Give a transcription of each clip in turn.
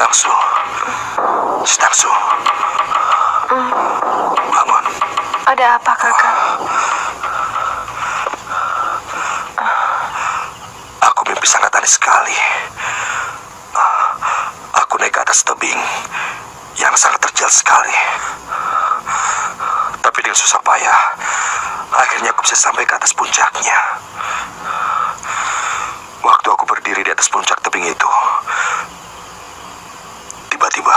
Stangsu. Stangsu. Bangun. Ada apa, Kakang? Aku mimpi sangat aneh sekali. Aku naik ke atas tebing yang sangat terjal sekali. Tapi dengan susah payah, akhirnya aku bisa sampai ke atas puncaknya. Waktu aku berdiri di atas puncak tebing itu, tiba-tiba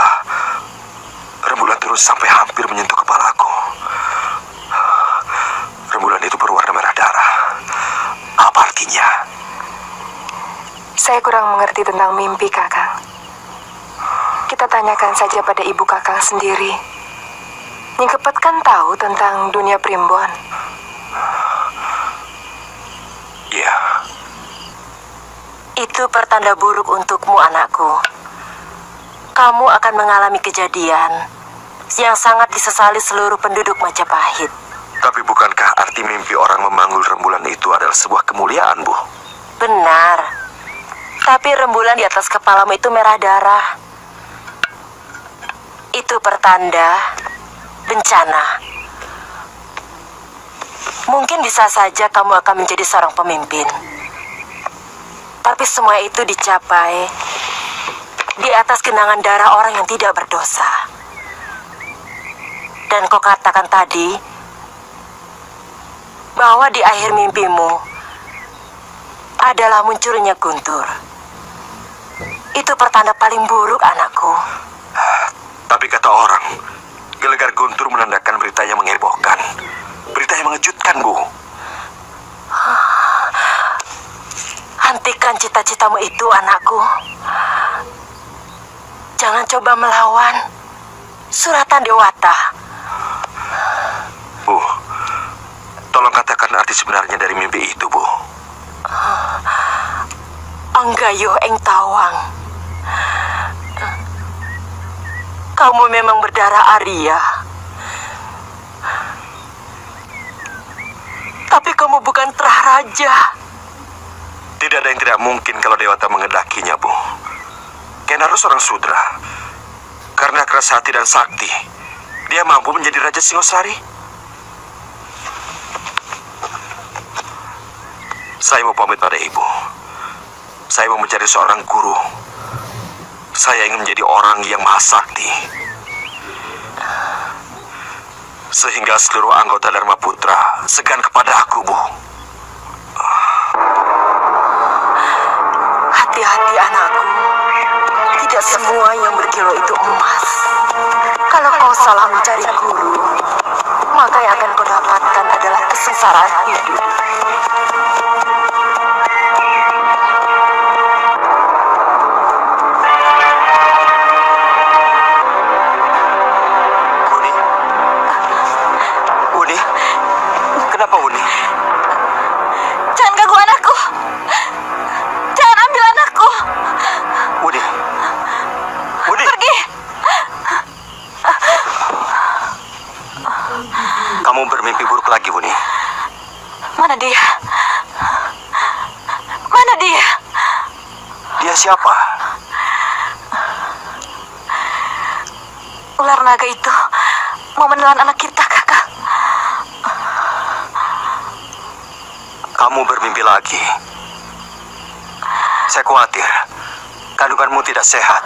rembulan terus sampai hampir menyentuh kepalaku. Rembulan itu berwarna merah darah. Apa artinya? Saya kurang mengerti tentang mimpi, Kakang. Kita tanyakan saja pada ibu Kakang sendiri. Nyingkepet kan tahu tentang dunia primbon. Iya. Itu pertanda buruk untukmu, anakku. Kamu akan mengalami kejadian yang sangat disesali seluruh penduduk Majapahit. Tapi bukankah arti mimpi orang memanggul rembulan itu adalah sebuah kemuliaan, Bu? Benar. Tapi rembulan di atas kepalamu itu merah darah. Itu pertanda bencana. Mungkin bisa saja kamu akan menjadi seorang pemimpin. Tapi semua itu dicapai di atas genangan darah orang yang tidak berdosa. Dan kau katakan tadi bahwa di akhir mimpimu adalah munculnya guntur. Itu pertanda paling buruk, anakku. Tapi kata orang, gelegar guntur menandakan berita yang menghebohkan. Berita yang mengejutkan, Bu. Hentikan cita-citamu itu, anakku. Jangan coba melawan suratan Dewata. Bu, tolong katakan arti sebenarnya dari mimpi itu, Bu. Anggayo eng tawang. Kamu memang berdarah Arya. Tapi kamu bukan terah raja. Tidak ada yang tidak mungkin kalau Dewata mengendakinya, Bu. Kenaro seorang sudra. Karena keras hati dan sakti, dia mampu menjadi Raja Singosari. Saya mau pamit pada Ibu. Saya mau mencari seorang guru. Saya ingin menjadi orang yang maha sakti. Sehingga seluruh anggota Dharma Putra segan kepada aku, Bu. Hati-hati, anakku. Tidak semua yang berkilau itu emas. Kalau kau salah mencari guru, maka yang akan kau dapatkan adalah kesengsaraan hidup. Uni? Uni? Kenapa Uni? Jangan ganggu anakku. Jangan ambil anakku. Uni? Uni? Pergi. Kamu bermimpi buruk lagi, Uni. Mana dia? Mana dia? Dia siapa? Ular naga itu mau menelan anak kita, Kakak. Kamu bermimpi lagi. Saya khawatir kandunganmu tidak sehat.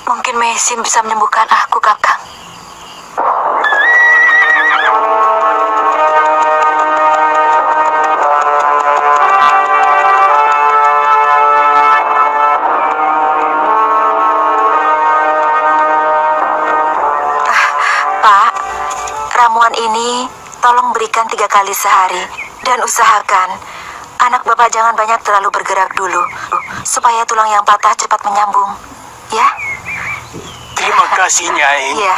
Mungkin Mesin bisa menyembuhkan aku, Kakang. Pak, ramuan ini tolong berikan 3 kali sehari. Dan usahakan anak Bapak jangan banyak terlalu bergerak dulu, supaya tulang yang patah cepat menyambung. Ya? Terima kasih, Nyai. Iya.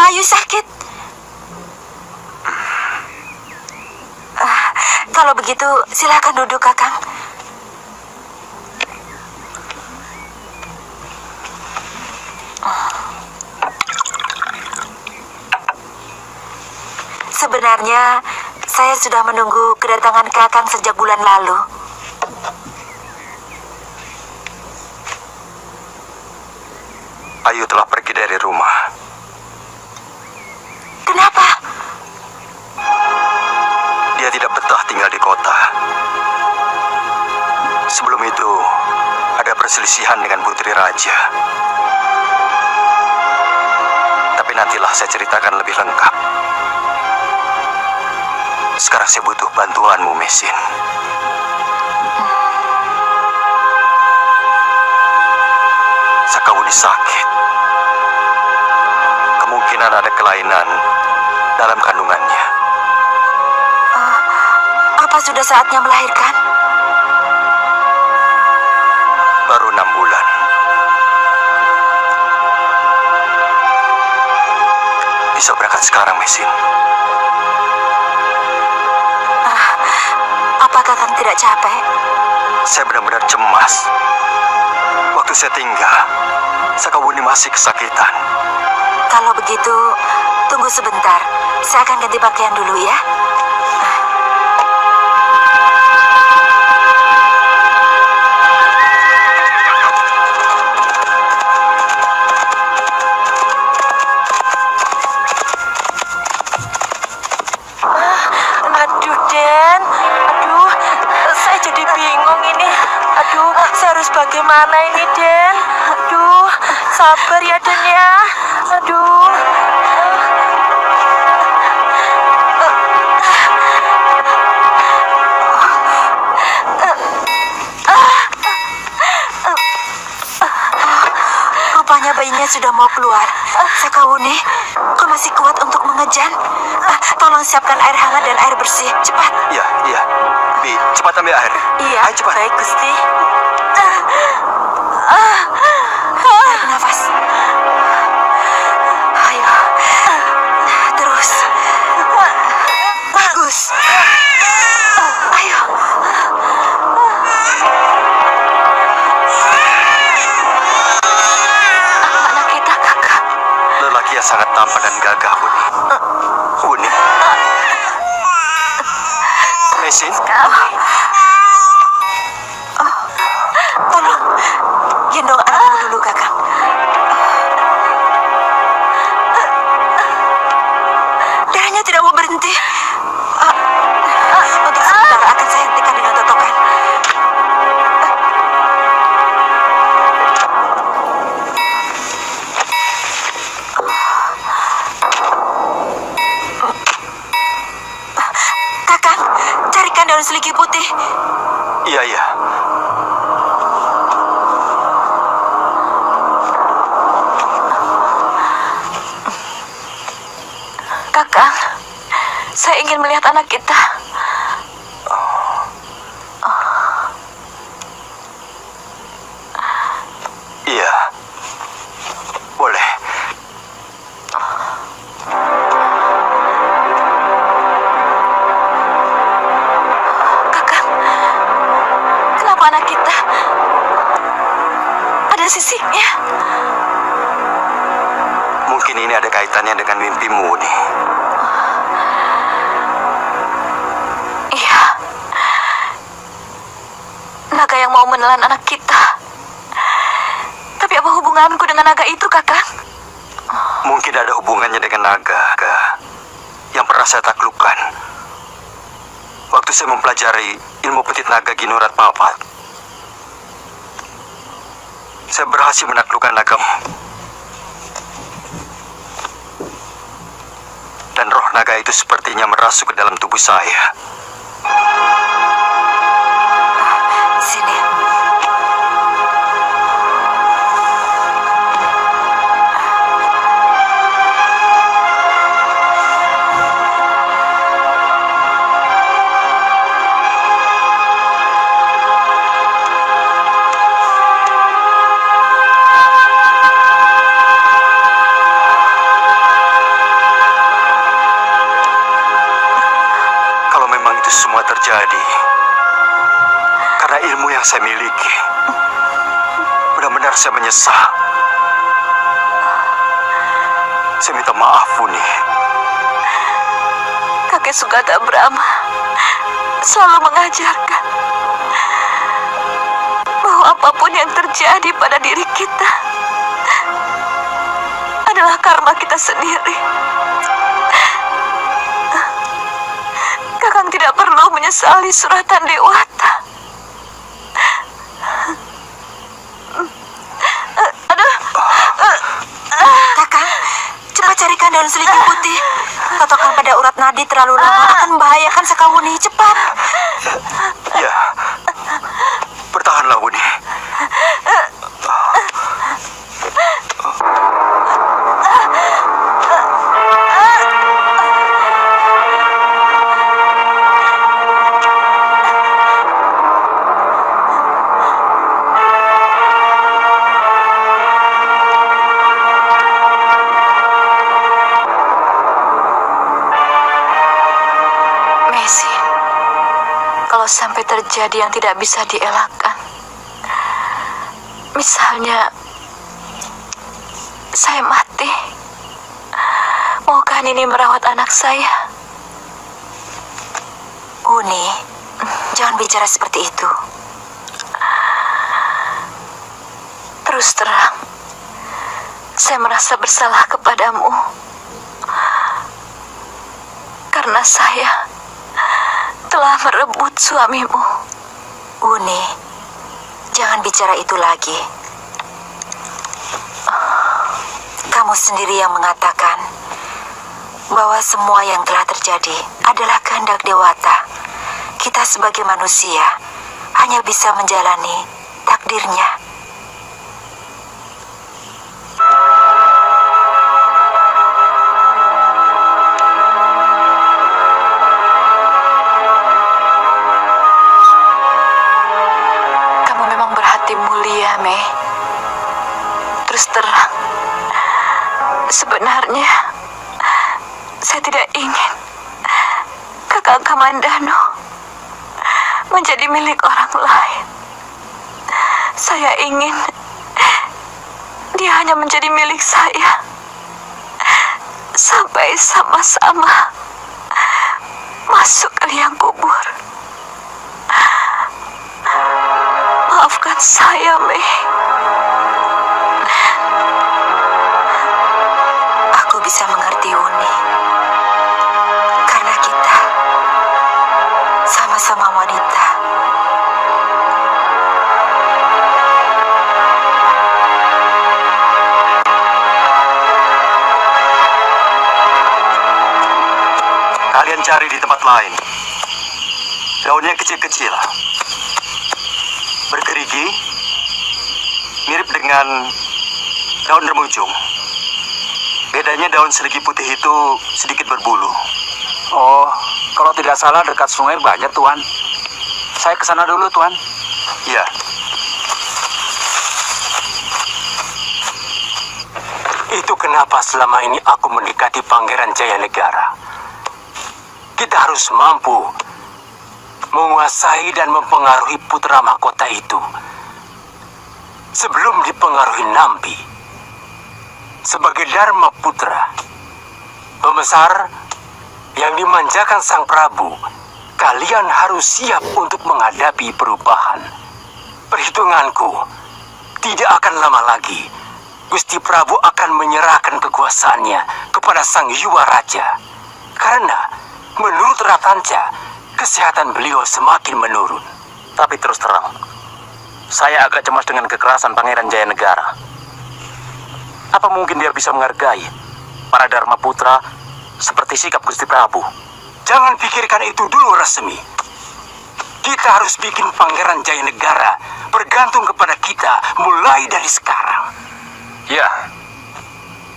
Ayu sakit. Kalau begitu, silakan duduk, Kakang. Sebenarnya, saya sudah menunggu kedatangan Kakang sejak bulan lalu. Ayu telah pergi dari rumah. Kenapa? Dia tidak betah tinggal di kota. Sebelum itu, ada perselisihan dengan putri raja. Tapi nantilah saya ceritakan lebih lengkap. Sekarang saya butuh bantuanmu, Mesin. Sakawuni sakit. Kemungkinan ada kelainan dalam kandungannya. Apa sudah saatnya melahirkan? Baru 6 bulan. Bisa berangkat sekarang, Mesin. Apa Kakang tidak capek? Saya benar-benar cemas. Waktu saya tinggal, Sakawuni masih kesakitan. Kalau begitu, tunggu sebentar. Saya akan ganti pakaian dulu ya. Aduh, Den. Aduh, saya jadi bingung ini. Aduh, saya harus bagaimana ini, Den? Aduh, sabar ya, Den ya. Aduh. Rupanya bayinya sudah mau keluar. Sakawuni, kau masih kuat untuk mengejan? Tolong siapkan air hangat dan air bersih. Cepat. Iya, iya. Bi, cepat ambil air. Iya, Ayo, cepat. baik, Gusti. Tarik nafas. Ayo. Terus. Bagus. Ayo. Anak kita, Kakak. Lelaki yang sangat tampan dan gagah, Buni. Buni. Mesin. Tolong. Gendong anakmu dulu, Kakang. Darahnya tidak mau berhenti. Untuk sementara akan saya hentikan dengan totokan. Kakang, carikan daun seliki putih. Iya, iya. Kakak, saya ingin melihat anak kita. Iya. Boleh. Kakak, kenapa anak kita ada sisiknya? Mungkin ini ada kaitannya dengan mimpimu, nih. Iya. Naga yang mau menelan anak kita. Tapi apa hubunganku dengan naga itu, Kakak? Mungkin ada hubungannya dengan naga yang pernah saya taklukkan. Waktu saya mempelajari ilmu petit naga Ginurat Papat, saya berhasil menaklukkan naga. Dan roh naga itu sepertinya merasuk ke dalam tubuh saya. Sini. Itu semua terjadi karena ilmu yang saya miliki. Benar-benar saya menyesal. Saya minta maaf, Buni. Kakek Sugata Brahma selalu mengajarkan bahwa apapun yang terjadi pada diri kita adalah karma kita sendiri. Kakang tidak perlu menyesali suratan Dewata. Kakang, cepat carikan daun selidih putih. Totokan pada urat nadi terlalu lama akan membahayakan Sekawuni. Cepat. Ya, bertahanlah, Buni. Kalau sampai terjadi yang tidak bisa dielakkan, misalnya saya mati, maukah Nini merawat anak saya? Uni, jangan bicara seperti itu. Terus terang, saya merasa bersalah kepadamu karena saya telah merebut suamimu. Uni, jangan bicara itu lagi. Kamu sendiri yang mengatakan bahwa semua yang telah terjadi adalah kehendak Dewata. Kita sebagai manusia hanya bisa menjalani takdirnya. Mulia, Mei. Terus terang, sebenarnya saya tidak ingin Kakang Kamandano menjadi milik orang lain. Saya ingin dia hanya menjadi milik saya sampai sama-sama masuk ke liang kubur. Maafkan saya, Mei. Aku bisa mengerti, Uni. Karena kita sama-sama wanita. Kalian cari di tempat lain. Daunnya kecil-kecil, bergerigi, mirip dengan daun remujung. Bedanya daun seligi putih itu sedikit berbulu. Oh, kalau tidak salah dekat sungai banyak, Tuan. Saya ke sana dulu, Tuan. Ya. Itu kenapa selama ini aku mendekati Pangeran Jayanegara. Kita harus mampu menguasai dan mempengaruhi putra mahkota itu sebelum dipengaruhi Nambi. Sebagai Dharma Putra, pembesar yang dimanjakan Sang Prabu, kalian harus siap untuk menghadapi perubahan. Perhitunganku, tidak akan lama lagi Gusti Prabu akan menyerahkan kekuasaannya kepada Sang Yuwa Raja. Karena menurut Ratanca, kesehatan beliau semakin menurun. Tapi terus terang, saya agak cemas dengan kekerasan Pangeran Jayanegara. Apa mungkin dia bisa menghargai para Dharma Putra seperti sikap Gusti Prabu? Jangan pikirkan itu dulu, Resmi. Kita harus bikin Pangeran Jayanegara bergantung kepada kita mulai dari sekarang. Ya,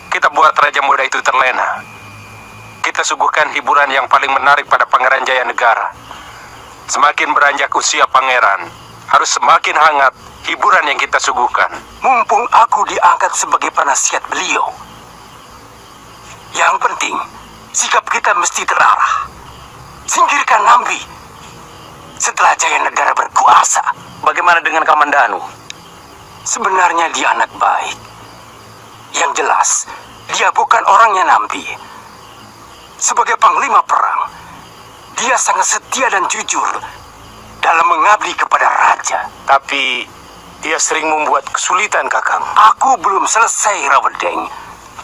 kita buat Raja Muda itu terlena. Kita suguhkan hiburan yang paling menarik pada Pangeran Jayanegara. Semakin beranjak usia Pangeran, harus semakin hangat hiburan yang kita suguhkan. Mumpung aku diangkat sebagai penasihat beliau. Yang penting, sikap kita mesti terarah. Singkirkan Nambi setelah Jaya Negara berkuasa. Bagaimana dengan Kamandanu? Sebenarnya dia anak baik. Yang jelas, dia bukan orangnya Nampi. Sebagai panglima perang, dia sangat setia dan jujur dalam mengabdi kepada raja. Tapi dia sering membuat kesulitan, Kakang. Aku belum selesai, Rawedeng.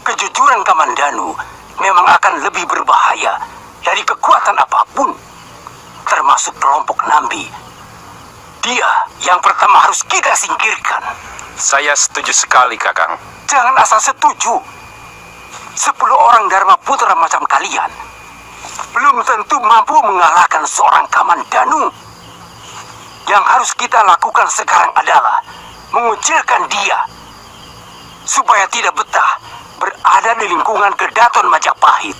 Kejujuran Kamandanu memang akan lebih berbahaya dari kekuatan apapun, termasuk kelompok Nambi. Dia yang pertama harus kita singkirkan. Saya setuju sekali, Kakang. Jangan asal setuju. 10 orang Dharma Putra macam kalian belum tentu mampu mengalahkan seorang Kamandanu. Yang harus kita lakukan sekarang adalah mengucilkan dia supaya tidak betah berada di lingkungan Kedaton Majapahit.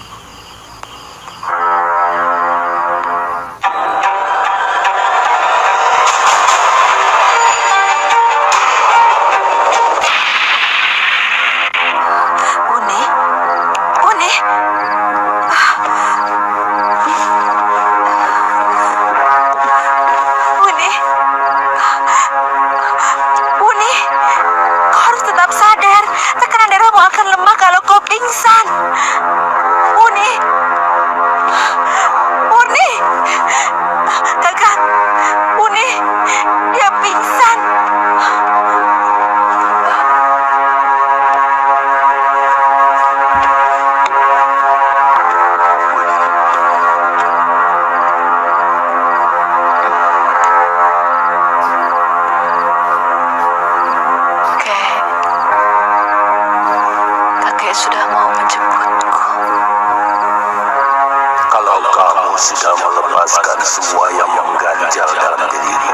Sudah melepaskan semua yang mengganjal dalam dirimu.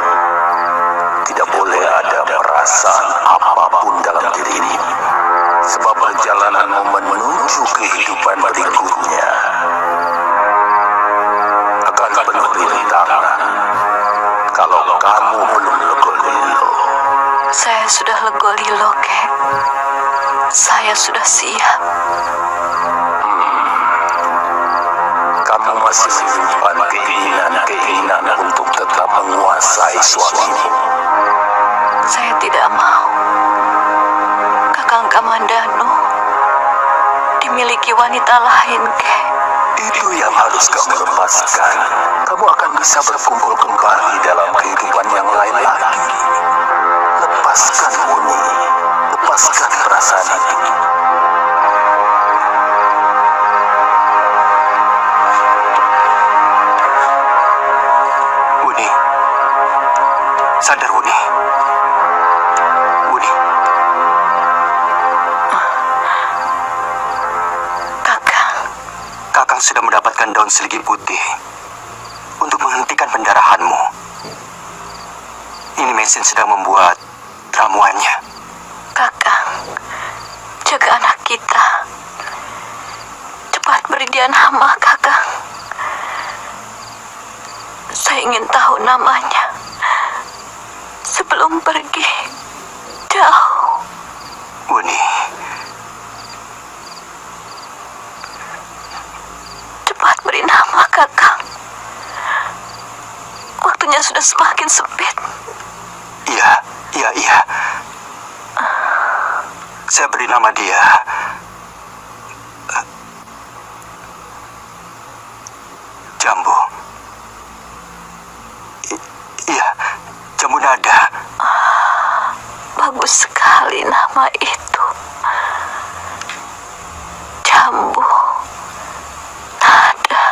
Tidak boleh ada perasaan apapun dalam dirimu, sebab perjalananmu menuju kehidupan berikutnya akan penuh rintangan kalau kamu belum legolilo. Saya sudah legolilo, Kek. Saya sudah siap. Kamu masih menyimpan keinginan untuk tetap menguasai suamimu. Saya tidak mau Kakang Kamandanu dimiliki wanita lain, Kek. Itu yang harus kamu lepaskan. Kamu akan bisa berkumpul kembali dalam kehidupan yang lain lagi. Lepaskan Muni. Lepaskan perasaan itu. Sadar, Wuni. Wuni. Kakang sudah mendapatkan daun seligi putih untuk menghentikan pendarahanmu. Ini mesin sedang membuat ramuannya. Kakang, jaga anak kita. Cepat beri dia nama, Kakang. Saya ingin tahu namanya sebelum pergi jauh. Wuni. Cepat beri nama, Kakang. Waktunya sudah semakin sempit. Iya. Saya beri nama dia Jambu. Iya, Jambu Nada. Bagus sekali nama itu. Jambu Nada.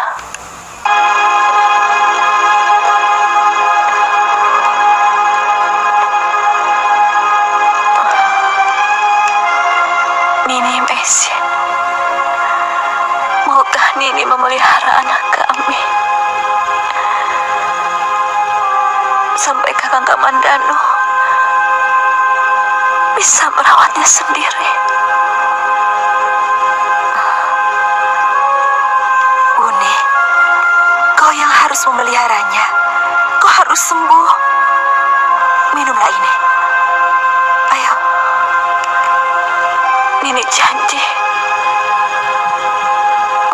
Nini Mesin, maukah Nini memelihara anak kami sampai Kakang Kamandanu bisa merawatnya sendiri? Uni, kau yang harus memeliharanya. Kau harus sembuh. Minumlah ini. Ayo. Nini janji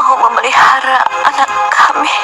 mau memelihara anak kami.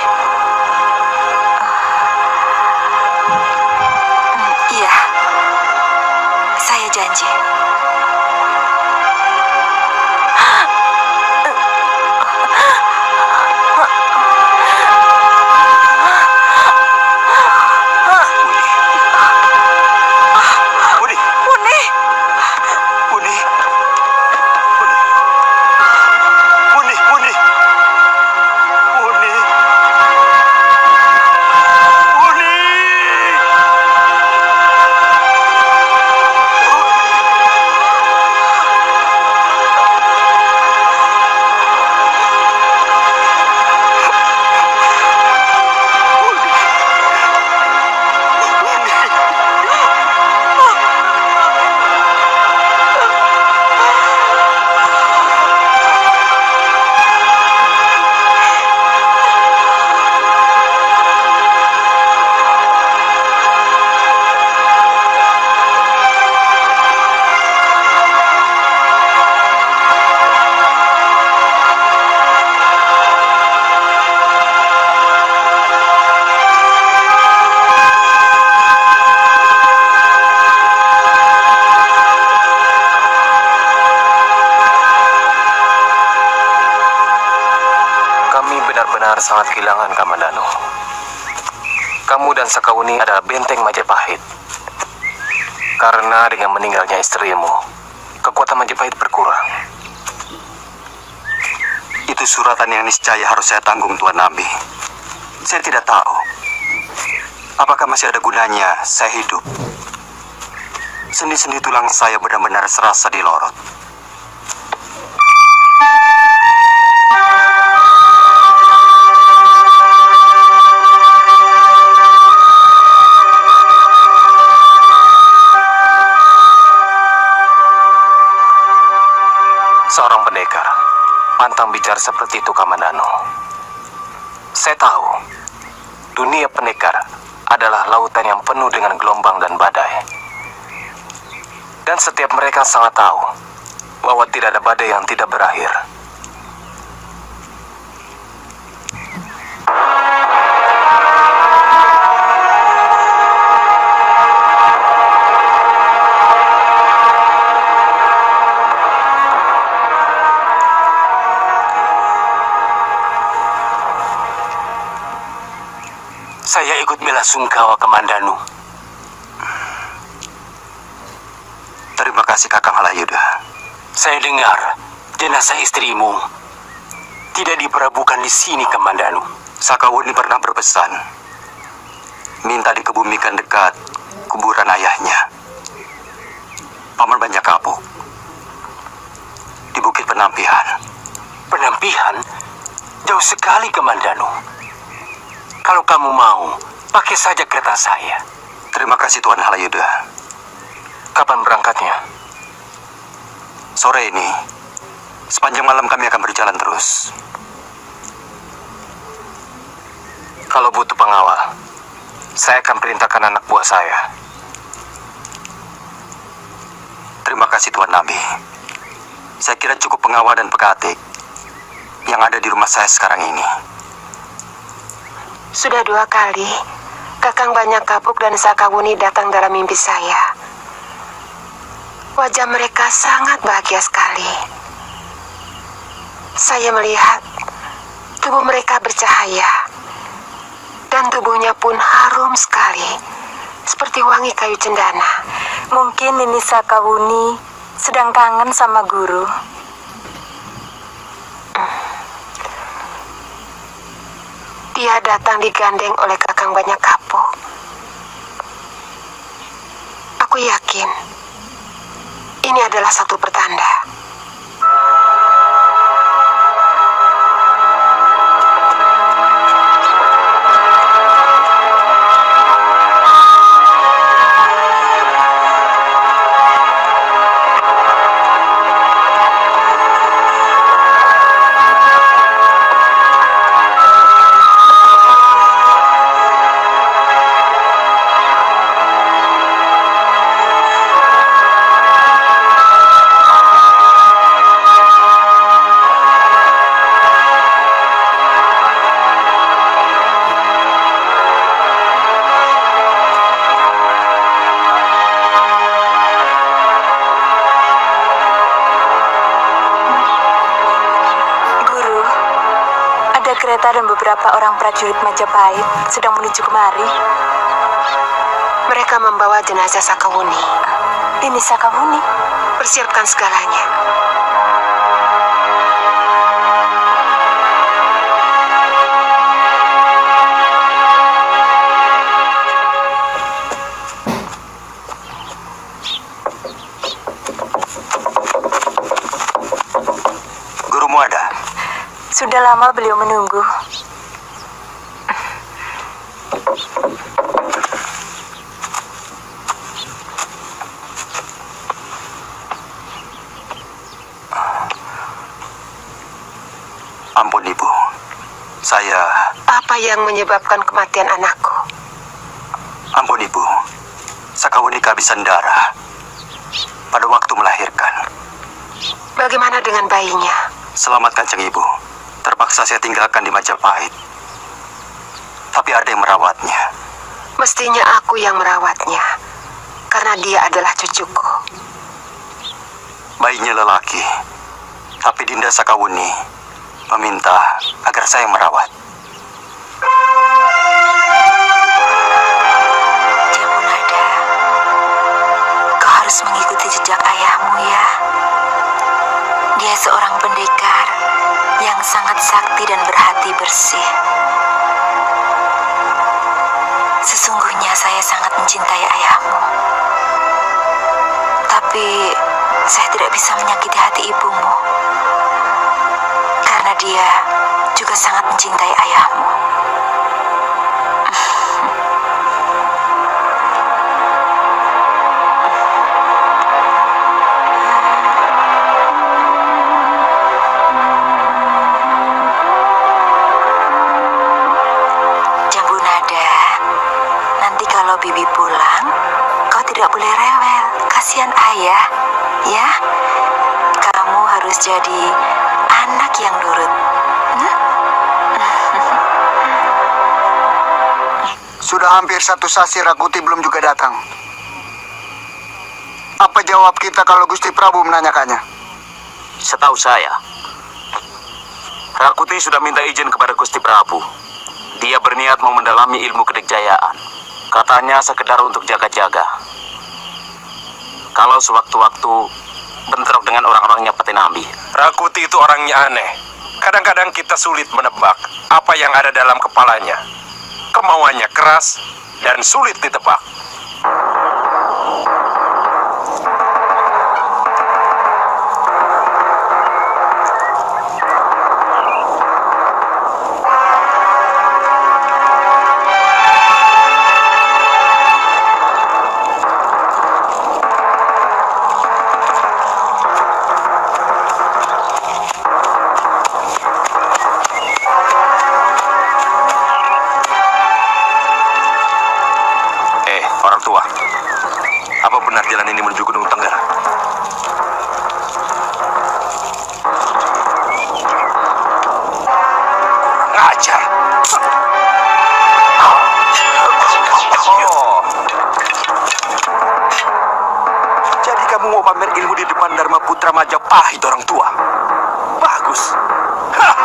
Kami benar-benar sangat kehilangan Kamandanu. Kamu dan Sakauni adalah benteng Majapahit. Karena dengan meninggalnya istrimu, kekuatan Majapahit berkurang. Itu suratan yang niscaya harus saya tanggung, Tuan Nabi. Saya tidak tahu apakah masih ada gunanya saya hidup. Sendi-sendi tulang saya benar-benar serasa dilorot. Seorang pendekar pantang bicara seperti itu, Kamandanu. Saya tahu dunia pendekar adalah lautan yang penuh dengan gelombang dan badai. Dan setiap mereka sangat tahu bahwa tidak ada badai yang tidak berakhir. Saya ikut bela sungkawa Kamandanu. Terima kasih Kakang Halayuda. Saya dengar jenazah istrimu tidak diperbukan di sini, Kamandanu. Sakauni pernah berpesan minta dikebumikan dekat kuburan ayahnya, Paman Banyak Kapuk, di Bukit Penampihan. Penampihan? Jauh sekali, Kamandanu. Kalau kamu mau, pakai saja kereta saya. Terima kasih Tuan Halayuda. Kapan berangkatnya? Sore ini, sepanjang malam kami akan berjalan terus. Kalau butuh pengawal, saya akan perintahkan anak buah saya. Terima kasih Tuan Nabi. Saya kira cukup pengawal dan pekatik yang ada di rumah saya sekarang ini. Sudah 2 kali, Kakang Banyak Kapuk dan Sakauni datang dalam mimpi saya. Wajah mereka sangat bahagia sekali. Saya melihat tubuh mereka bercahaya, dan tubuhnya pun harum sekali, seperti wangi kayu cendana. Mungkin Nini Sakauni sedang kangen sama guru. Dia datang digandeng oleh Kakang Banyak Kapuk. Aku yakin ini adalah satu pertanda. Kereta dan beberapa orang prajurit Majapahit sedang menuju kemari. Mereka membawa jenazah Sakauni. Ini Sakauni. Persiapkan segalanya. Gurumu ada? Sudah lama beliau menunggu. Ampun Ibu, saya... Apa yang menyebabkan kematian anakku? Ampun Ibu, Sakauni kehabisan darah pada waktu melahirkan. Bagaimana dengan bayinya? Selamat Kanjeng Ibu. Terpaksa saya tinggalkan di Majapahit. Tapi ada yang merawatnya. Mestinya aku yang merawatnya, karena dia adalah cucuku. Bayinya lelaki, tapi Dinda Sakauni meminta agar saya merawat. Jambunada, kau harus mengikuti jejak ayahmu ya. Dia seorang pendekar yang sangat sakti dan berhati bersih. Sesungguhnya saya sangat mencintai ayahmu. Tapi saya tidak bisa menyakiti hati ibumu. Karena dia juga sangat mencintai ayahmu. Jambunada, nanti kalau Bibi pulang, kau tidak boleh rewel. Kasihan ayah, ya. Kamu harus jadi anak yang nurut. Sudah hampir 1 sasi Rakuti belum juga datang. Apa jawab kita kalau Gusti Prabu menanyakannya? Setahu saya, Rakuti sudah minta izin kepada Gusti Prabu. Dia berniat mau mendalami ilmu kedikjayaan. Katanya sekedar untuk jaga-jaga. Kalau sewaktu-waktu bentrok dengan orang-orangnya Patinambi. Rakuti itu orangnya aneh. Kadang-kadang kita sulit menebak apa yang ada dalam kepalanya. Kemauannya keras dan sulit ditebak. Orang tua, apa benar jalan ini menuju Gunung Tenggara? Ngajar. Oh. Jadi kamu mau pamer ilmu di depan Dharma Putra Majapahit, orang tua? Bagus. Hah.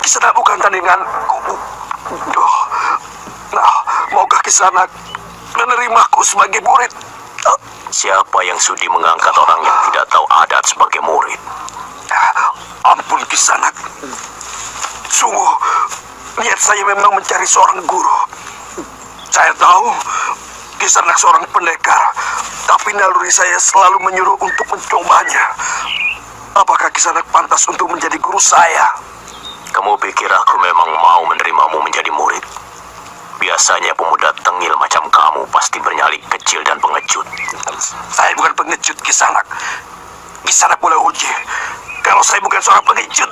Kisanak bukan tandinganku. Nah, maukah Kisanak menerimaku sebagai murid? Siapa yang sudi mengangkat orang yang tidak tahu adat sebagai murid? Ampun Kisanak. Sungguh, niat saya memang mencari seorang guru. Saya tahu Kisanak seorang pendekar, tapi naluri saya selalu menyuruh untuk mencobanya. Apakah Kisanak pantas untuk menjadi guru saya? Kamu pikir aku memang mau menerimamu menjadi murid? Biasanya pemuda tengil macam kamu pasti bernyali kecil dan pengecut. Saya bukan pengecut, Kisanak. Kisanak boleh uji kalau saya bukan seorang pengecut.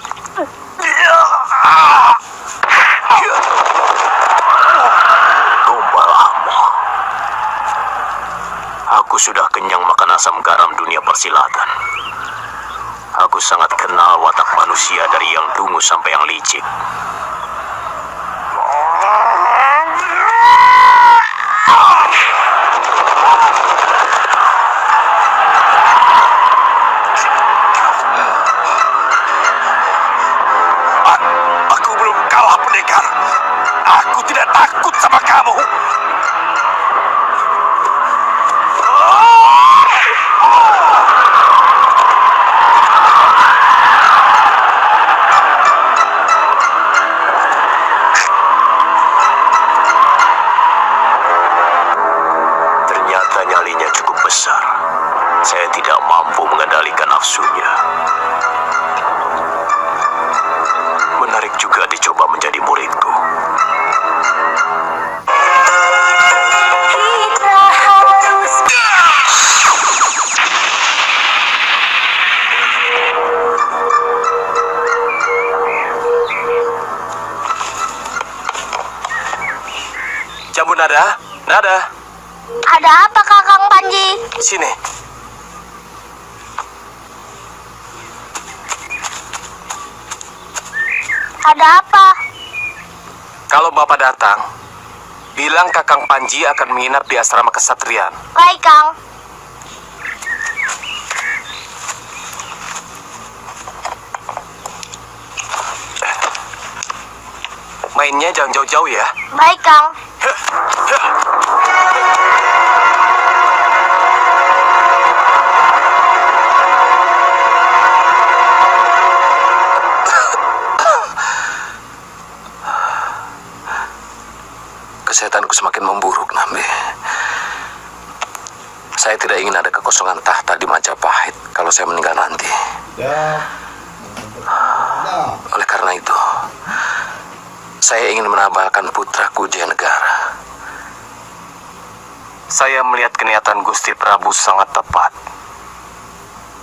Tumbal lama. Aku sudah kenyang makan asam garam dunia persilatan. Aku sangat kenal watak manusia dari yang dungu sampai yang licik. pendekar. Aku tidak takut sama kamu. Ternyata nyalinya cukup besar. Saya tidak mampu mengendalikan nafsunya. Menarik juga dicoba menjadi muridku. Kita harus Jambu nada, nada, Ada apa Kakang Panji? sini. Ada apa? Kalau Bapak datang, bilang Kakang Panji akan menginap di asrama kesatrian. Baik Kang. Mainnya jangan jauh-jauh ya. Baik Kang. Kesehatanku semakin memburuk, Nambe. Saya tidak ingin ada kekosongan tahta di Majapahit kalau saya meninggal nanti. Oleh karena itu, saya ingin menabalkan putraku Jayanegara. Saya melihat keniatan Gusti Prabu sangat tepat.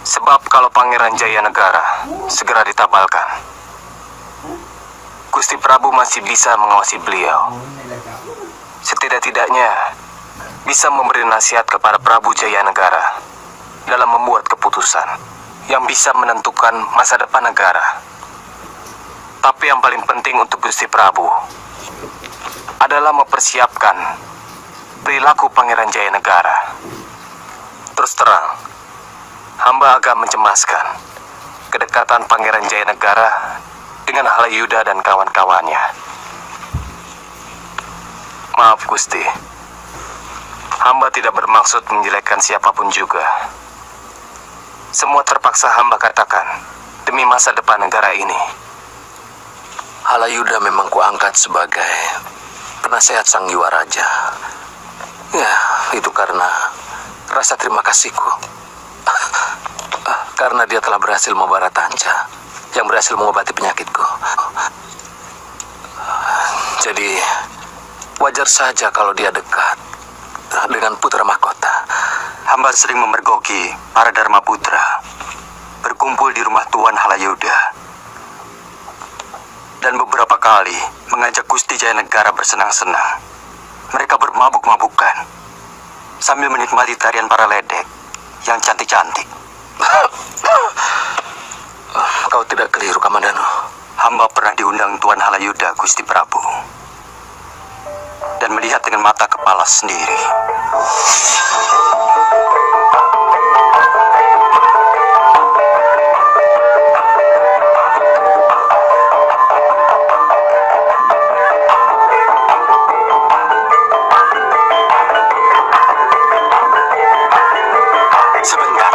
Sebab kalau Pangeran Jayanegara segera ditabalkan, Gusti Prabu masih bisa mengawasi beliau. Setidak-tidaknya bisa memberi nasihat kepada Prabu Jayanegara dalam membuat keputusan yang bisa menentukan masa depan negara. Tapi yang paling penting untuk Gusti Prabu adalah mempersiapkan perilaku Pangeran Jayanegara. Terus terang, hamba agak mencemaskan kedekatan Pangeran Jayanegara dengan Halayuda dan kawan-kawannya. Maaf Gusti, hamba tidak bermaksud menjelekkan siapapun juga. Semua terpaksa hamba katakan demi masa depan negara ini. Halayuda memang kuangkat sebagai penasehat Sang Yuwaraja. Ya, itu karena rasa terima kasihku. Karena dia telah berhasil membawa Tanca yang berhasil mengobati penyakitku. Jadi, wajar saja kalau dia dekat dengan putra mahkota. Hamba sering memergoki para Dharma Putra berkumpul di rumah Tuan Halayuda. Dan beberapa kali mengajak Gusti Jayanegara bersenang-senang. Mereka bermabuk-mabukan sambil menikmati tarian para ledek yang cantik-cantik. Kau tidak keliru, Kamandanu. Hamba pernah diundang Tuan Halayuda, Gusti Prabu, dan melihat dengan mata kepala sendiri. Sebentar.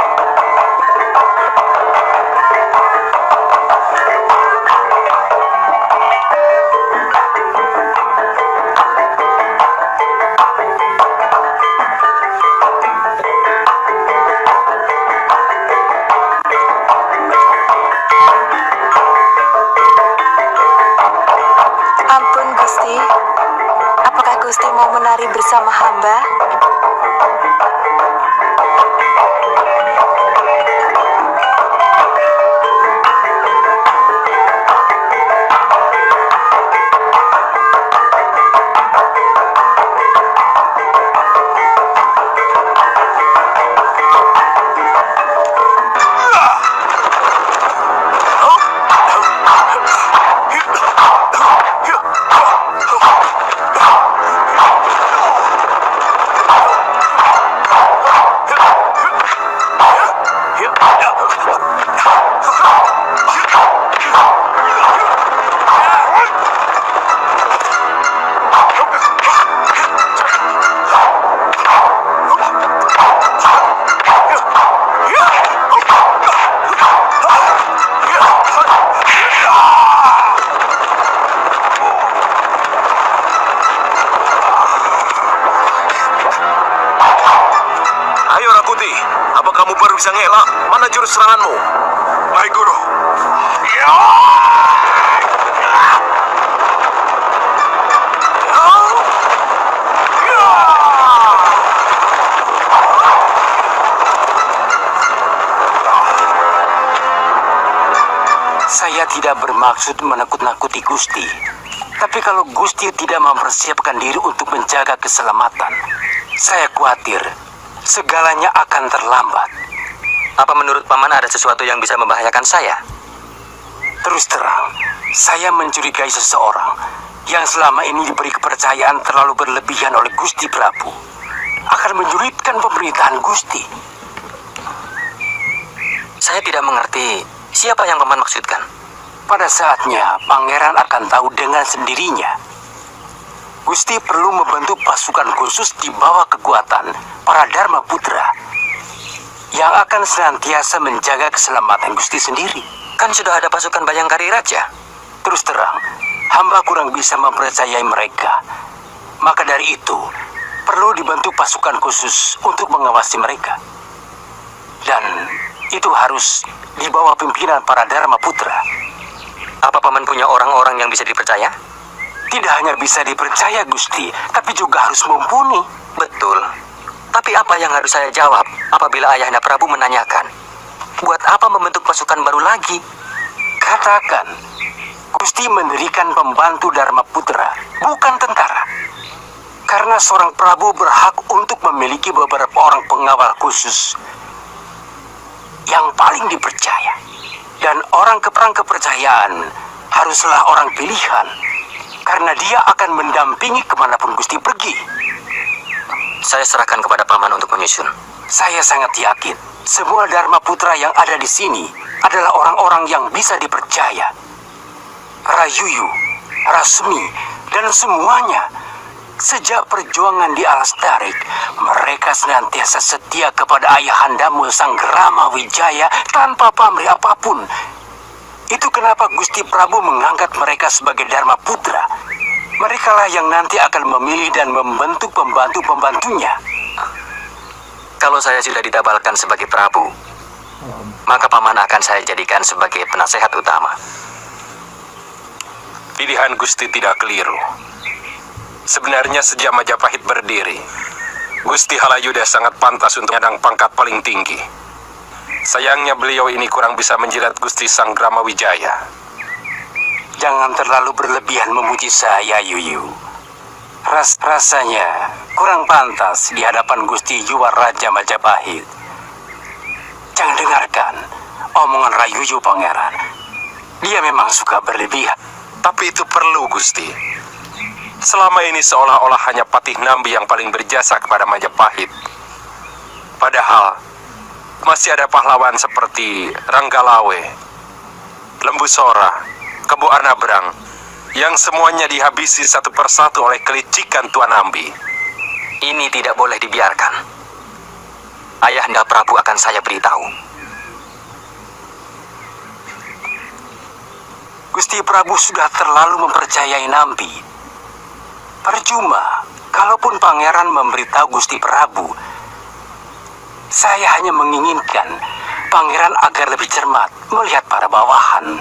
Ampun Gusti, apakah Gusti mau menari bersama hamba? bisa ngelak. Mana jurus seranganmu? Baik, Guru. Ya! Saya tidak bermaksud menakut-nakuti Gusti. Tapi kalau Gusti tidak mempersiapkan diri untuk menjaga keselamatan, saya khawatir segalanya akan terlambat. Apa menurut Paman ada sesuatu yang bisa membahayakan saya? Terus terang, saya mencurigai seseorang yang selama ini diberi kepercayaan terlalu berlebihan oleh Gusti Prabu akan menyulitkan pemerintahan Gusti. Saya tidak mengerti siapa yang Paman maksudkan. Pada saatnya, pangeran akan tahu dengan sendirinya. Gusti perlu membentuk pasukan khusus di bawah kekuatan para Dharma Putra yang akan senantiasa menjaga keselamatan Gusti sendiri. Kan sudah ada pasukan Bayangkari Raja. Terus terang, hamba kurang bisa mempercayai mereka. Maka dari itu, perlu dibentuk pasukan khusus untuk mengawasi mereka. Dan itu harus di bawah pimpinan para Dharma Putra. Apa Paman punya orang-orang yang bisa dipercaya? Tidak hanya bisa dipercaya, Gusti, tapi juga harus mumpuni. Betul. Tapi apa yang harus saya jawab apabila Ayahanda Prabu menanyakan, buat apa membentuk pasukan baru lagi? Katakan, Gusti mendirikan pembantu Dharma Putra, bukan tentara. Karena seorang Prabu berhak untuk memiliki beberapa orang pengawal khusus yang paling dipercaya. Dan orang keperang kepercayaan haruslah orang pilihan, karena dia akan mendampingi kemanapun Gusti pergi. Saya serahkan kepada Paman untuk menyusun. Saya sangat yakin semua Dharma Putra yang ada di sini adalah orang-orang yang bisa dipercaya. Rayuyu, Rasmi, dan semuanya. Sejak perjuangan di Alas Darik, mereka senantiasa setia kepada ayahandamu Sanggrama Wijaya tanpa pamrih apapun. Itu kenapa Gusti Prabu mengangkat mereka sebagai Dharma Putra. Merekalah yang nanti akan memilih dan membentuk pembantu-pembantunya. Kalau saya sudah ditabalkan sebagai Prabu, maka Paman akan saya jadikan sebagai penasehat utama. Pilihan Gusti tidak keliru. Sebenarnya sejak Majapahit berdiri, Gusti Halayuda sangat pantas untuk menyandang pangkat paling tinggi. Sayangnya beliau ini kurang bisa menjilat Gusti Sanggrama Wijaya. Jangan terlalu berlebihan memuji saya, Yuyu. Rasanya kurang pantas di hadapan Gusti Yuwa Raja Majapahit. Jangan dengarkan omongan Rayuyu, Pangeran. Dia memang suka berlebihan. Tapi itu perlu, Gusti. Selama ini seolah-olah hanya Patih Nambi yang paling berjasa kepada Majapahit. Padahal masih ada pahlawan seperti Ranggalawe, Lembu Sora, Kebo Arnabrang, yang semuanya dihabisi satu persatu oleh kelicikan Tuan Nambi. Ini tidak boleh dibiarkan. Ayahanda Prabu akan saya beritahu. Gusti Prabu sudah terlalu mempercayai Nambi. Percuma, kalaupun Pangeran memberitahu Gusti Prabu. Saya hanya menginginkan Pangeran agar lebih cermat melihat para bawahan.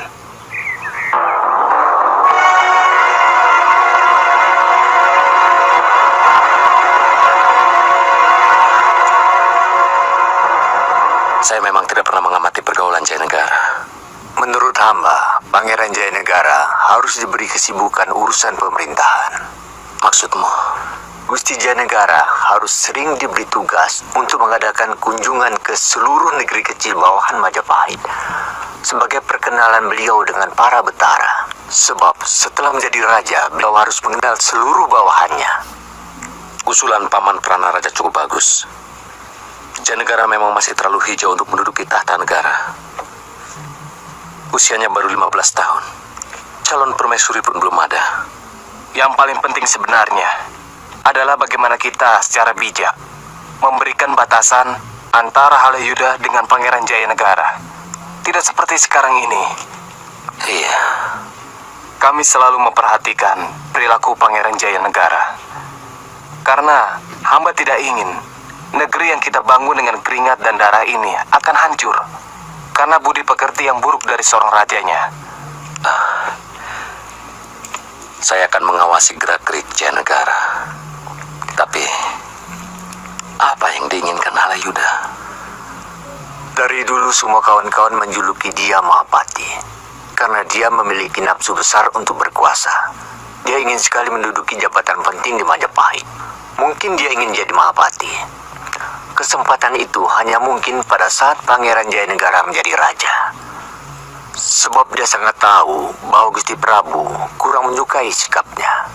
Saya memang tidak pernah mengamati pergaulan Jayanegara. Menurut hamba, Pangeran Jayanegara harus diberi kesibukan urusan pemerintahan. Maksudmu? Gusti Jayanegara harus sering diberi tugas untuk mengadakan kunjungan ke seluruh negeri kecil bawahan Majapahit sebagai perkenalan beliau dengan para betara. Sebab setelah menjadi raja, beliau harus mengenal seluruh bawahannya. Usulan Paman Pranaraja cukup bagus. Jayanegara memang masih terlalu hijau untuk menduduki tahta negara. Usianya baru 15 tahun. Calon permaisuri pun belum ada. Yang paling penting sebenarnya adalah bagaimana kita secara bijak memberikan batasan antara Halayuda dengan Pangeran Jayanegara. Tidak seperti sekarang ini. Iya. Kami selalu memperhatikan perilaku Pangeran Jayanegara. Karena hamba tidak ingin negeri yang kita bangun dengan keringat dan darah ini akan hancur karena budi pekerti yang buruk dari seorang rajanya. Saya akan mengawasi gerak-gerik Jayanegara. Tapi, apa yang diinginkan Halayuda? Dari dulu semua kawan-kawan menjuluki dia Mahapati. Karena dia memiliki nafsu besar untuk berkuasa. Dia ingin sekali menduduki jabatan penting di Majapahit. Mungkin dia ingin jadi Mahapati. Kesempatan itu hanya mungkin pada saat Pangeran Jayanegara menjadi raja. Sebab dia sangat tahu bahwa Gusti Prabu kurang menyukai sikapnya.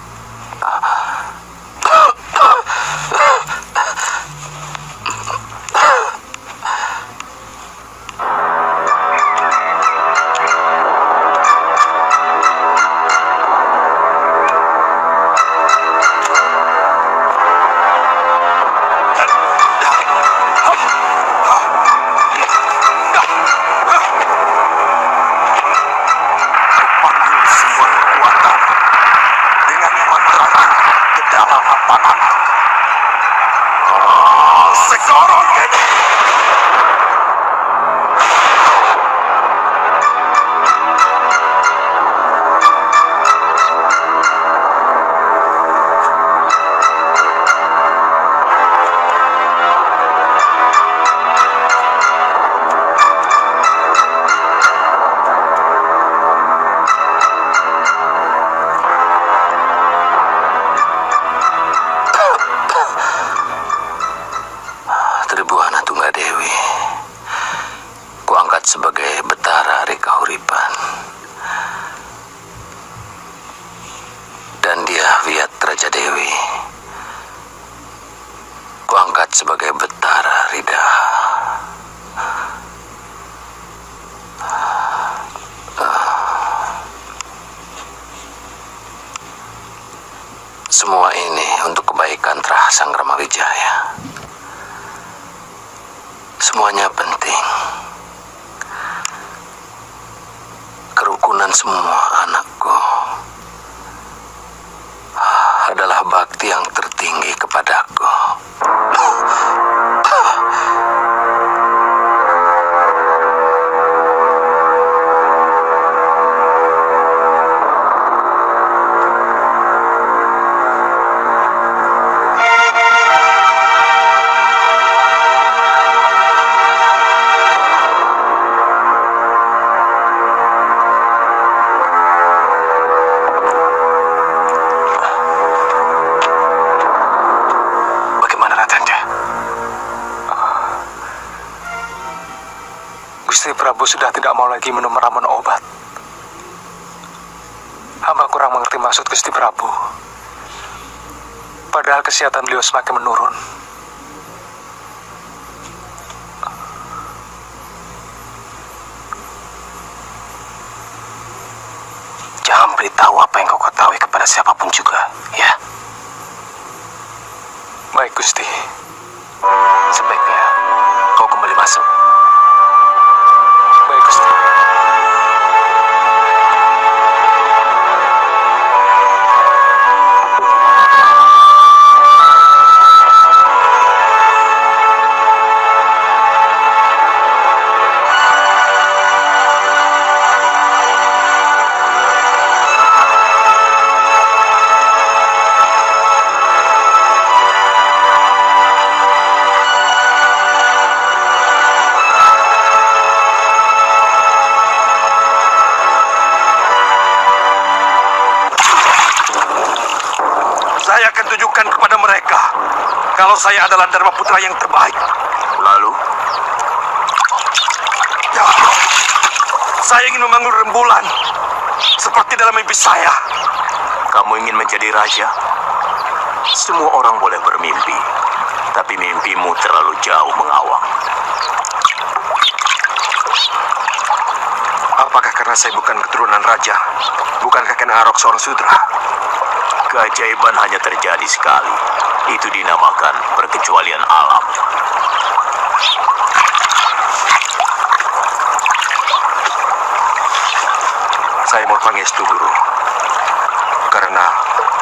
Sebagai Betara Hari Kahuripan, dan dia Wiat Raja Dewi kuangkat sebagai Betara Rida. Semua ini untuk kebaikan Trah Sang Ramawijaya. Semuanya penting. Kerukunan semua anakku adalah bakti yang tertinggi kepadaku. Gusti Prabu sudah tidak mau lagi minum ramuan obat. Hamba kurang mengerti maksud Gusti Prabu. Padahal kesehatan beliau semakin menurun. Jangan beritahu apa yang kau ketahui kepada siapapun juga, ya? Baik, Gusti. Sebaiknya kau kembali masuk. Baik, Gusti. Saya akan tunjukkan kepada mereka kalau saya adalah Dharma Putra yang terbaik. Lalu, Ya, saya ingin membangun rembulan seperti dalam mimpi saya. kamu ingin menjadi raja? Semua orang boleh bermimpi, tapi mimpimu terlalu jauh mengawang. Apakah karena saya bukan keturunan raja? Bukankah Ken Arok seorang sudra? Keajaiban hanya terjadi sekali. Itu dinamakan perkecualian alam. Saya mau pangestu, Guru. Karena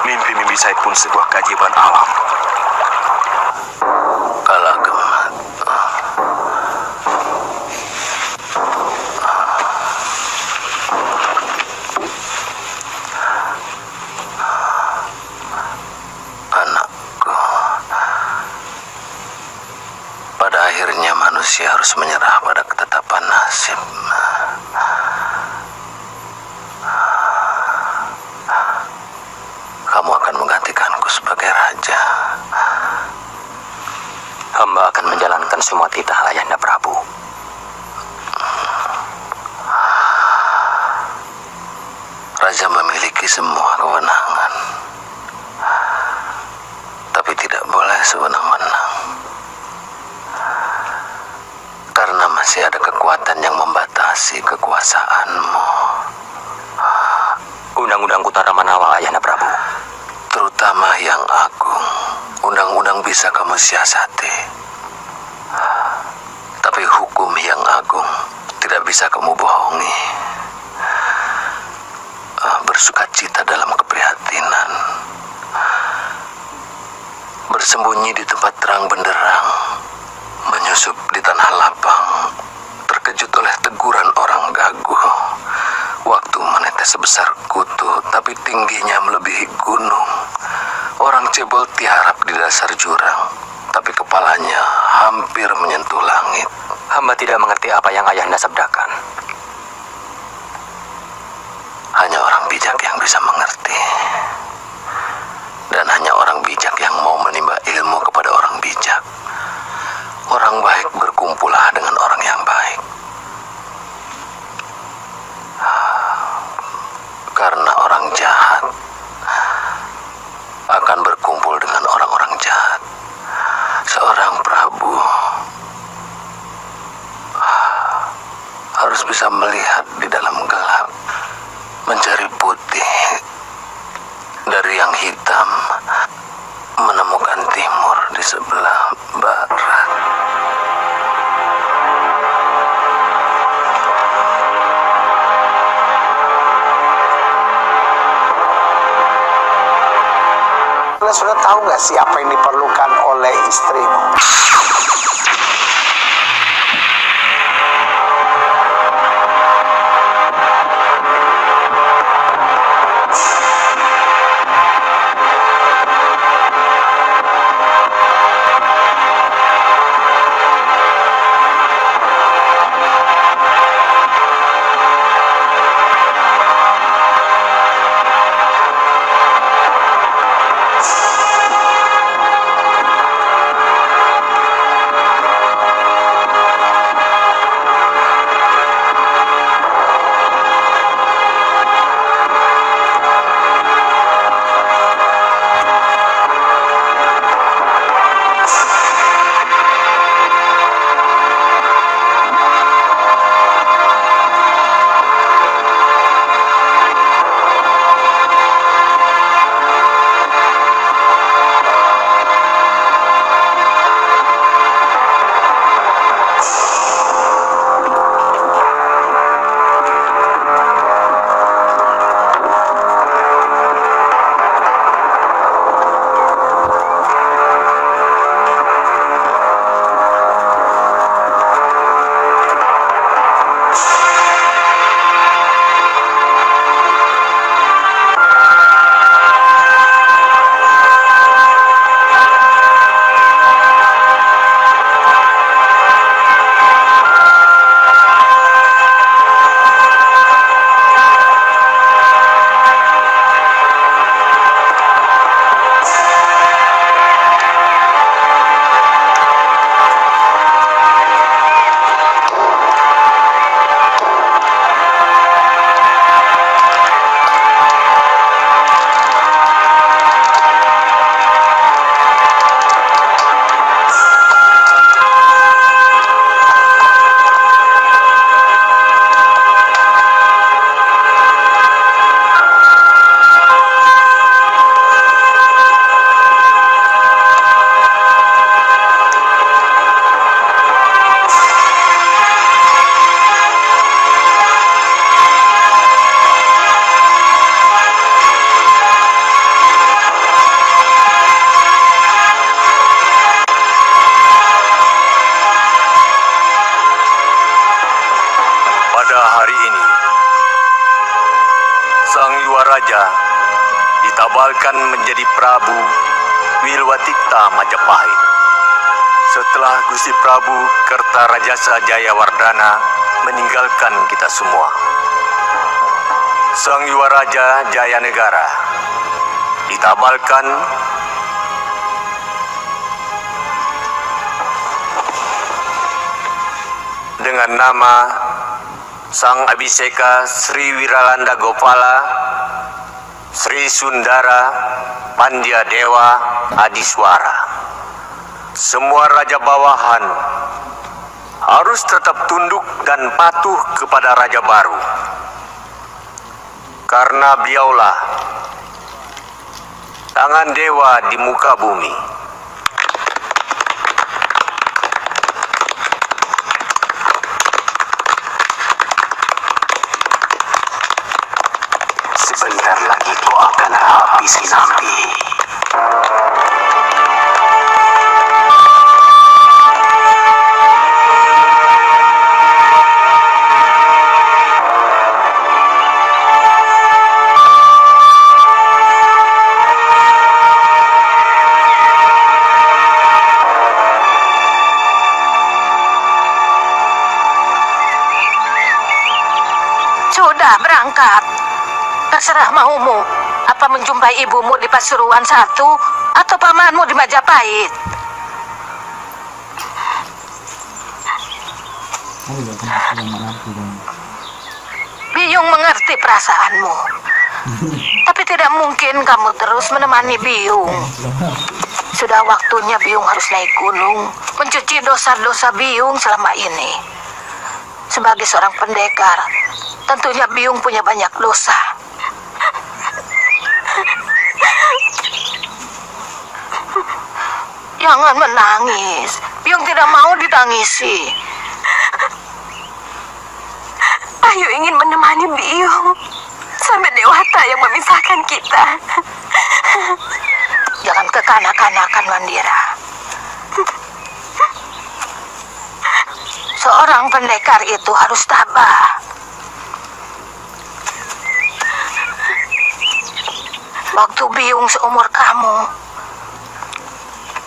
mimpi-mimpi saya pun sebuah keajaiban alam. Kalagem. harus menyerah pada ketetapan nasib. Kamu akan menggantikanku sebagai raja. Hamba akan menjalankan semua titah Ayahanda Prabu. Raja memiliki semua kewenangan, tapi tidak boleh sewenang-wenang. Karena masih ada kekuatan yang membatasi kekuasaanmu. Undang-undang Utara Manawa, Ayahanda Prabu. Terutama yang agung. Undang-undang bisa kamu siasati. Tapi hukum yang agung tidak bisa kamu bohongi. Bersukacita dalam keprihatinan. Bersembunyi di tempat terang benderang. Menyusup di tanah lapang. Terkejut oleh teguran orang gaguh. Waktu menetes sebesar kutu, tapi tingginya melebihi gunung. Orang cebol tiarap di dasar jurang, tapi kepalanya hampir menyentuh langit. Hamba tidak mengerti apa yang Ayahanda sabdakan. Hanya orang bijak yang bisa mengerti. Dan hanya orang bijak yang mau menimba ilmu kepada orang bijak. Orang baik berkumpullah dengan orang yang baik. Karena orang jahat akan berkumpul dengan orang-orang jahat. Seorang prabu harus bisa melihat di dalam gelap, mencari putih dari yang hitam, menemukan timur di sebelah barat. Anda sudah tahu nggak sih apa yang diperlukan oleh istrimu? Raja ditabalkan menjadi Prabu Wilwatikta Majapahit. Setelah Gusti Prabu Kertarajasa Jayawardhana meninggalkan kita semua, Sang Yuwaraja Jayanegara ditabalkan dengan nama Sang Abhiseka Sri Wiralanda Gopala Sri Sundara Pandya Dewa Adiswara. Semua raja bawahan harus tetap tunduk dan patuh kepada raja baru, karena beliaulah tangan dewa di muka bumi. Sebentar lagi kau akan habis, Kinambi. Sudah berangkat. Terserah maumu. Apa menjumpai ibumu di Pasuruan 1 atau pamanmu di Majapahit? Biyung mengerti perasaanmu. Tapi tidak mungkin kamu terus menemani Biyung. Sudah waktunya Biyung harus naik gunung, mencuci dosa-dosa Biyung selama ini. Sebagai seorang pendekar, tentunya Biyung punya banyak dosa. Jangan menangis. Biyung tidak mau ditangisi. Ayu ingin menemani Biyung sampai dewata yang memisahkan kita. Jangan kekanak-kanakan, Mandira. Seorang pendekar itu harus tabah. Waktu Biyung seumur kamu,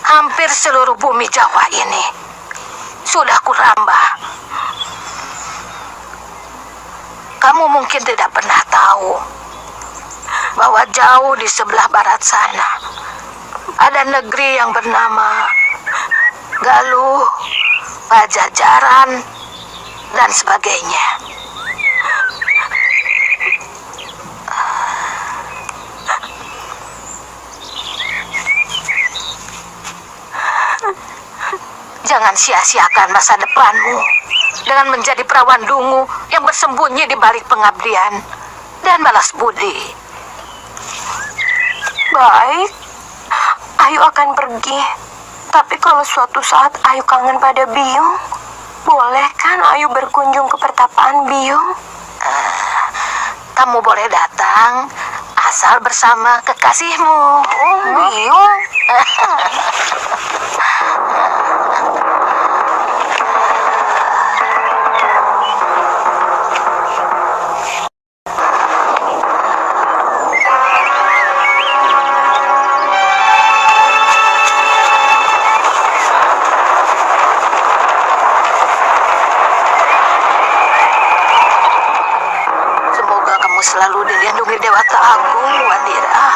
hampir seluruh bumi Jawa ini sudah kurambah. Kamu mungkin tidak pernah tahu bahwa jauh di sebelah barat sana ada negeri yang bernama Galuh, Pajajaran, dan sebagainya. Jangan sia-siakan masa depanmu dengan menjadi perawan dungu yang bersembunyi di balik pengabdian dan balas budi. Baik, Ayu akan pergi. Tapi kalau suatu saat Ayu kangen pada Biyung, boleh kan Ayu berkunjung ke pertapaan Biyung? Kamu boleh datang asal bersama kekasihmu. Biyung? Selalu dilindungi Dewata Agung, Wandira.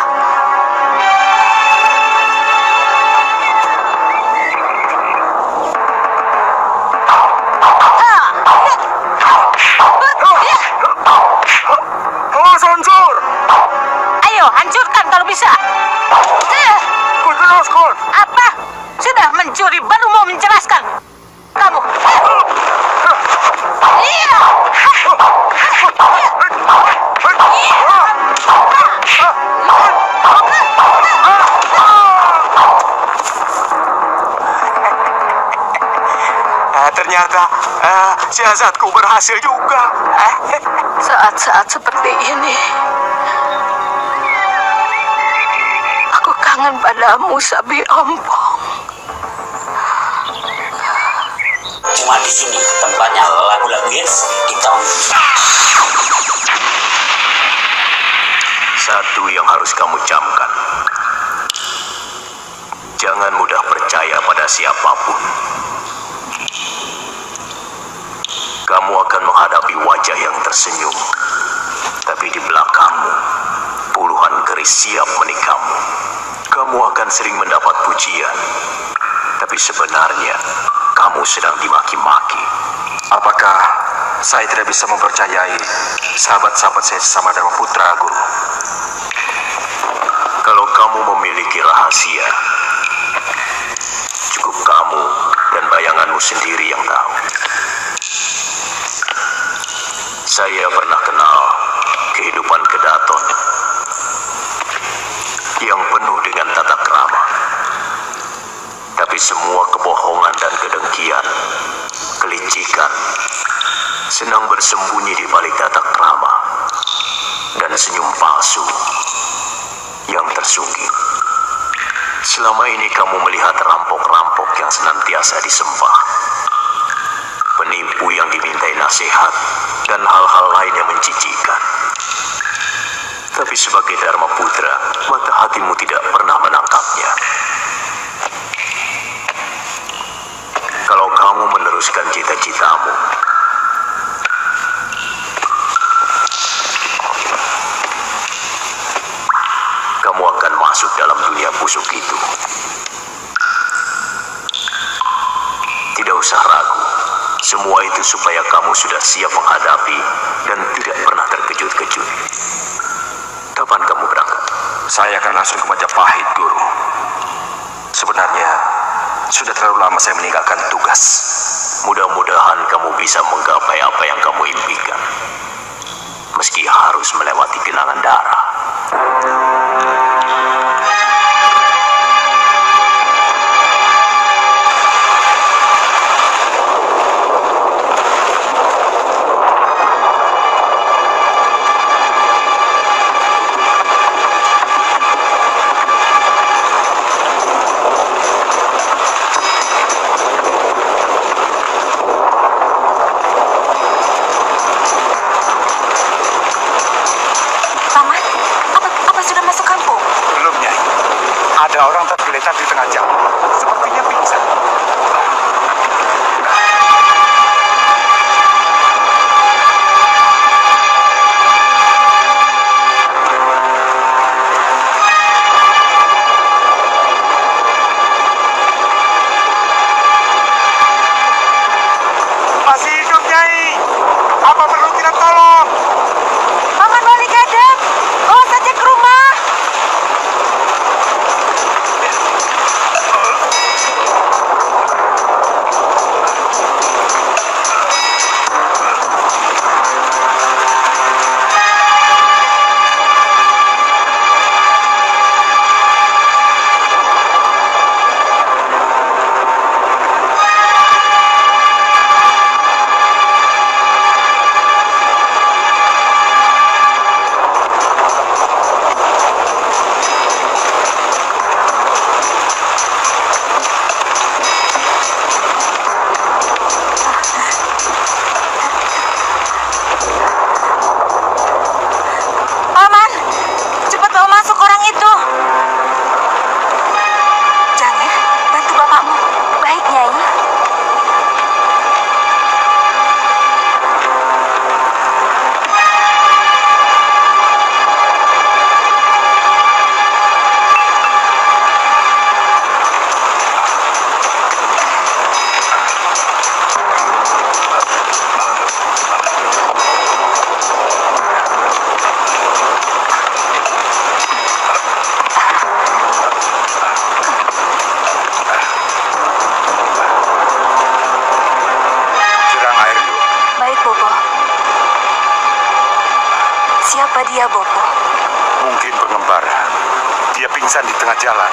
Hancur! Ayo, hancurkan kalau bisa. Apa? Sudah mencuri, baru mau menjelaskan. Kamu. Iya. Ternyata siasatku berhasil juga. Saat-saat seperti ini, aku kangen padamu, Sabi Ompong. Cuma di sini tempatnya lagu-lagu hits di tahun. Satu yang harus kamu camkan. Jangan mudah percaya pada siapapun. Kamu akan menghadapi wajah yang tersenyum, tapi di belakangmu puluhan keris siap menikahmu. Kamu akan sering mendapat pujian, tapi sebenarnya kamu sedang dimaki-maki. Apakah saya tidak bisa mempercayai sahabat-sahabat saya sesama Dharma Putra, Guru? Kalau kamu memiliki rahasia, cukup kamu dan bayanganmu sendiri yang tahu. Saya pernah kenal kehidupan Kedaton yang penuh dengan tata krama. Tapi semua kebohongan dan kedengkian, kelicikan, senang bersembunyi di balik tata krama dan senyum palsu yang tersungkil. Selama ini kamu melihat rampok-rampok yang senantiasa disembah, penipu yang dimintai nasihat, dan hal-hal lain yang mencicikan. Tapi sebagai Dharma Putra, mata hatimu tidak pernah menangkapnya. Kalau kamu meneruskan cita-citamu, kamu akan masuk dalam dunia busuk itu. Tidak usah ragu, semua itu supaya kamu sudah siap menghadapi dan tidak pernah terkejut-kejut. Kapan kamu berangkat? Saya akan langsung ke Majapahit, Guru. Sebenarnya, sudah terlalu lama saya meninggalkan tugas. Mudah-mudahan kamu bisa menggapai apa yang kamu impikan, meski harus melewati genangan darah. Ada orang tergeletak di tengah jalan. Sepertinya pingsan. Masih hidup, Nyai. Apa perlu kita tolong? Paman Wali Gadang, bawa saja ke rumah. Siapa dia, Bopo? Mungkin pengembara. Dia pingsan di tengah jalan.